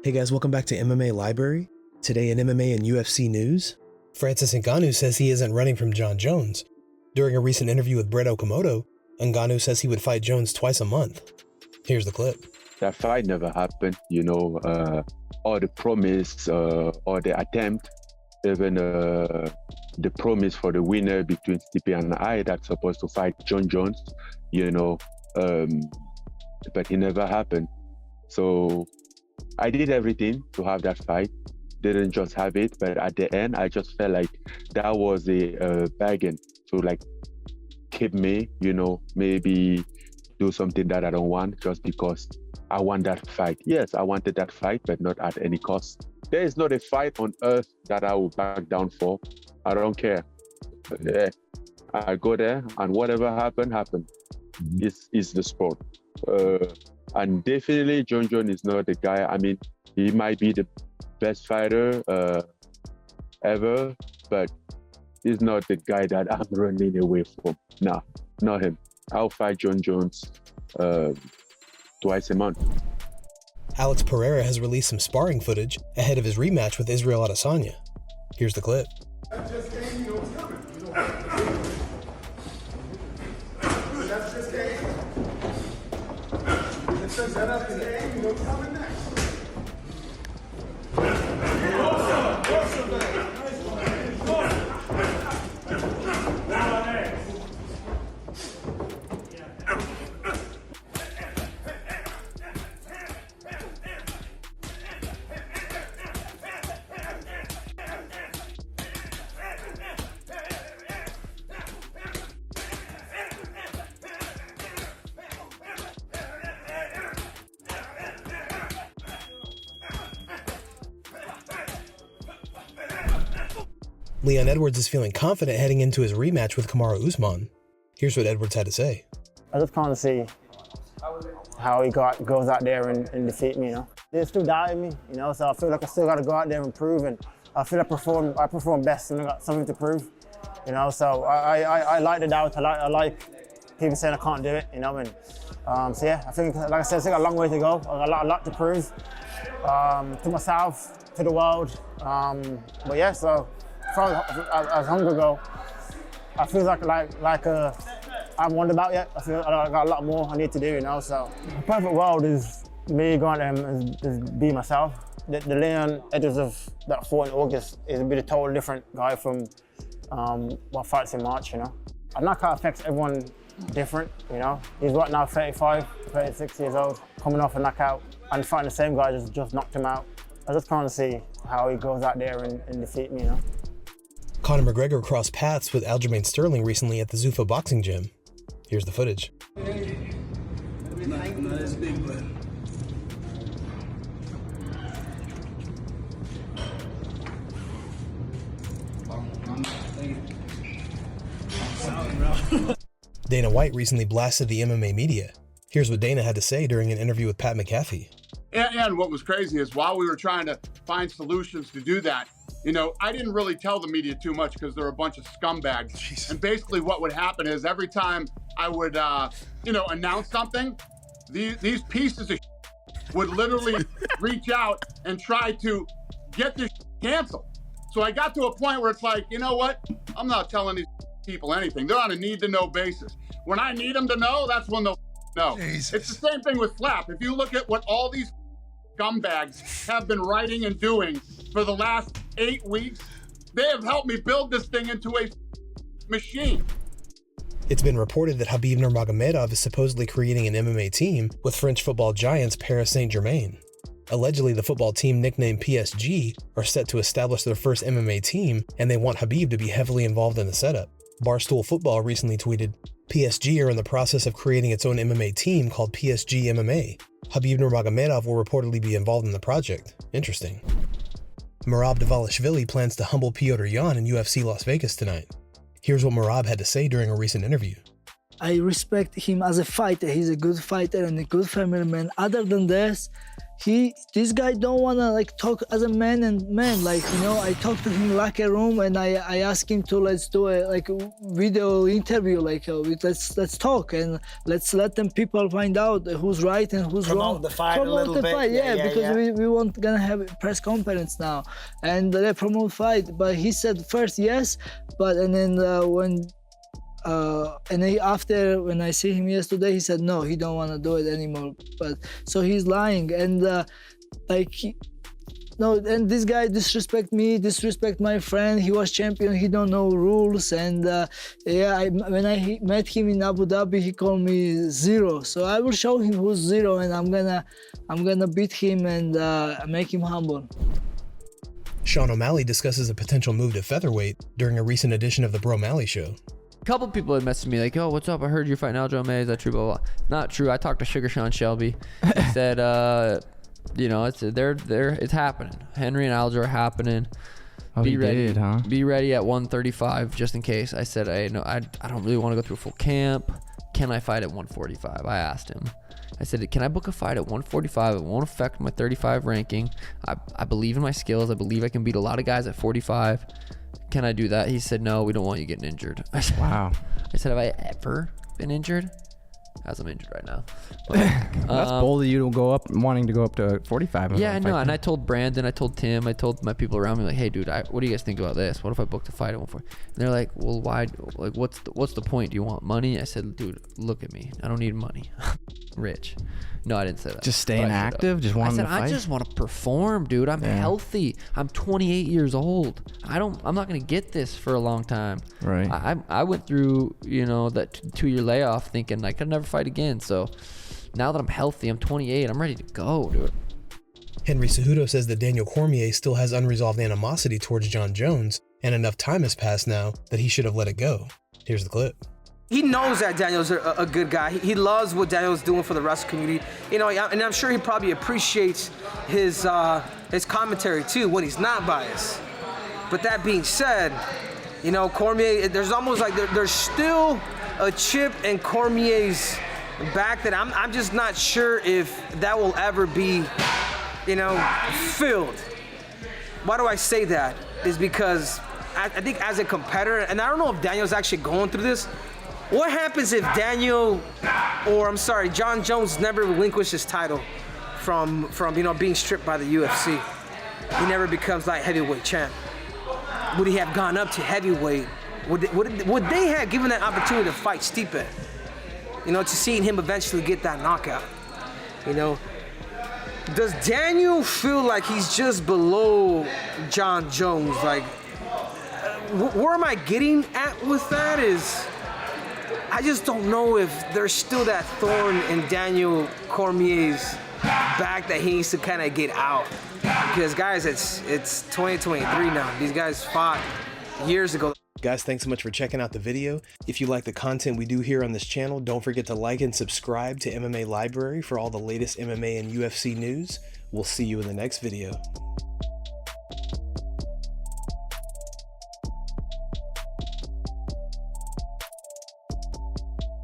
Hey guys, welcome back to MMA Library. Today in MMA and UFC news, Francis Ngannou says he isn't running from John Jones. During a recent interview with Brett Okamoto, Ngannou says he would fight Jones twice a month. Here's the clip. That fight never happened, or the promise, or the attempt, even the promise for the winner between Stipe and I that's supposed to fight John Jones, but it never happened. So I did everything to have that fight. Didn't just have it, but at the end, I just felt like that was a bargain to keep me, maybe do something that I don't want just because I want that fight. Yes, I wanted that fight, but not at any cost. There is not a fight on earth that I will back down for. I don't care. Yeah, I go there and whatever happened. It's the sport. And definitely John Jones is not the guy. I mean, he might be the best fighter ever, but he's not the guy that I'm running away from. Nah, not him. I'll fight John Jones twice a month. Alex Pereira has released some sparring footage ahead of his rematch with Israel Adesanya. Here's the clip. That's just game, you know what's coming. That's just game. It says that up in the game, you know what's coming next. Leon Edwards is feeling confident heading into his rematch with Kamaru Usman. Here's what Edwards had to say. I just can't see how he goes out there and defeat me, They're still doubting me, so I feel like I still got to go out there and prove, and I feel I perform best and I got something to prove, so I like the doubt. I like people saying I can't do it, so yeah, I think, like I said, I still got a long way to go. I got a lot to prove to myself, to the world, but yeah, so as hunger go, I feel like I haven't won the bout yet. I feel I got a lot more I need to do, so the perfect world is me going there and just be myself. The Leon Edwards of that fought in August is a bit a totally different guy from what fights in March, A knockout affects everyone different, He's right now 35, 36 years old, coming off a knockout and fighting the same guy just knocked him out. I just can't see how he goes out there and defeat me, Conor McGregor crossed paths with Aljamain Sterling recently at the Zuffa boxing gym. Here's the footage. Not as big, but Dana White recently blasted the MMA media. Here's what Dana had to say during an interview with Pat McAfee. And what was crazy is while we were trying to find solutions to do that, I didn't really tell the media too much because they're a bunch of scumbags. Jeez. And basically what would happen is every time I would, announce something, these pieces of would literally reach out and try to get this canceled. So I got to a point where it's like, you know what? I'm not telling these people anything. They're on a need-to-know basis. When I need them to know, that's when they'll know. Jesus. It's the same thing with Flap. If you look at what all these scumbags have been writing and doing for the last 8 weeks, they have helped me build this thing into a machine. It's been reported that Khabib Nurmagomedov is supposedly creating an MMA team with French football giants Paris Saint-Germain. Allegedly, the football team nicknamed PSG are set to establish their first MMA team, and they want Khabib to be heavily involved in the setup. Barstool Football recently tweeted, PSG are in the process of creating its own MMA team called PSG MMA. Khabib Nurmagomedov will reportedly be involved in the project. Interesting. Merab Dvalishvili plans to humble Petr in UFC Las Vegas tonight. Here's what Merab had to say during a recent interview. I respect him as a fighter. He's a good fighter and a good family man. Other than this, this guy don't wanna like talk as a man and man, like, you know, I talked to him like a room, and I asked him to let's do a like video interview, like let's talk and let's let them people find out who's right and who's wrong. Promote the fight a Promote little the bit. fight, yeah, because we won't gonna have a press conference now, and they promote fight. But he said first yes, but and then after when I see him yesterday, he said no, he don't want to do it anymore. But so he's lying, and and this guy disrespect me, disrespect my friend. He was champion, he don't know rules, and when I met him in Abu Dhabi, he called me zero. So I will show him who's zero, and I'm gonna beat him and make him humble. Sean O'Malley discusses a potential move to featherweight during a recent edition of the Bro Malley Show. A couple people had messaged me like, "Yo, what's up? I heard you're fighting Aljamain. Is that true?" Blah, blah, blah. Not true. I talked to Sugar Sean Shelby. He said, you know, it's happening. Henry and Aljo are happening. Oh, Be ready. Did, huh? Be ready at 135 just in case. I said, I don't really want to go through a full camp. Can I fight at 145? I asked him. I said, can I book a fight at 145? It won't affect my 35 ranking. I believe in my skills. I believe I can beat a lot of guys at 45. Can I do that? He said, no, we don't want you getting injured. I said, Wow. I said, have I ever been injured? As I'm injured right now. But, That's bold of you to go up, wanting to go up to 45. Yeah, I know. And I told Brandon, I told Tim, I told my people around me, like, hey, dude, what do you guys think about this? What if I booked a fight at 140? And they're like, well, why? Like, what's the point? Do you want money? I said, dude, look at me. I don't need money. Rich. No, I didn't say that. Just staying active, just wanting to fight. I just want to perform, dude. I'm healthy. I'm 28 years old. I'm not gonna get this for a long time. Right. I went through, you know, that 2-year layoff thinking I could never fight again. So now that I'm healthy, I'm 28. I'm ready to go, dude. Henry Cejudo says that Daniel Cormier still has unresolved animosity towards John Jones, and enough time has passed now that he should have let it go. Here's the clip. He knows that Daniel's a good guy. He loves what Daniel's doing for the wrestling community. You know, and I'm sure he probably appreciates his commentary too when he's not biased. But that being said, you know, Cormier, there's almost like there's still a chip in Cormier's back that I'm just not sure if that will ever be, you know, filled. Why do I say that? Is because I think as a competitor, and I don't know if Daniel's actually going through this. What happens if John Jones never relinquished his title from you know, being stripped by the UFC? He never becomes light heavyweight champ. Would he have gone up to heavyweight? Would they have given that opportunity to fight Stipe? You know, to seeing him eventually get that knockout. You know, does Daniel feel like he's just below John Jones? Like, where am I getting at with that is, I just don't know if there's still that thorn in Daniel Cormier's back that he needs to kind of get out. Because guys, it's 2023 now. These guys fought years ago. Guys, thanks so much for checking out the video. If you like the content we do here on this channel, don't forget to like and subscribe to MMA Library for all the latest MMA and UFC news. We'll see you in the next video.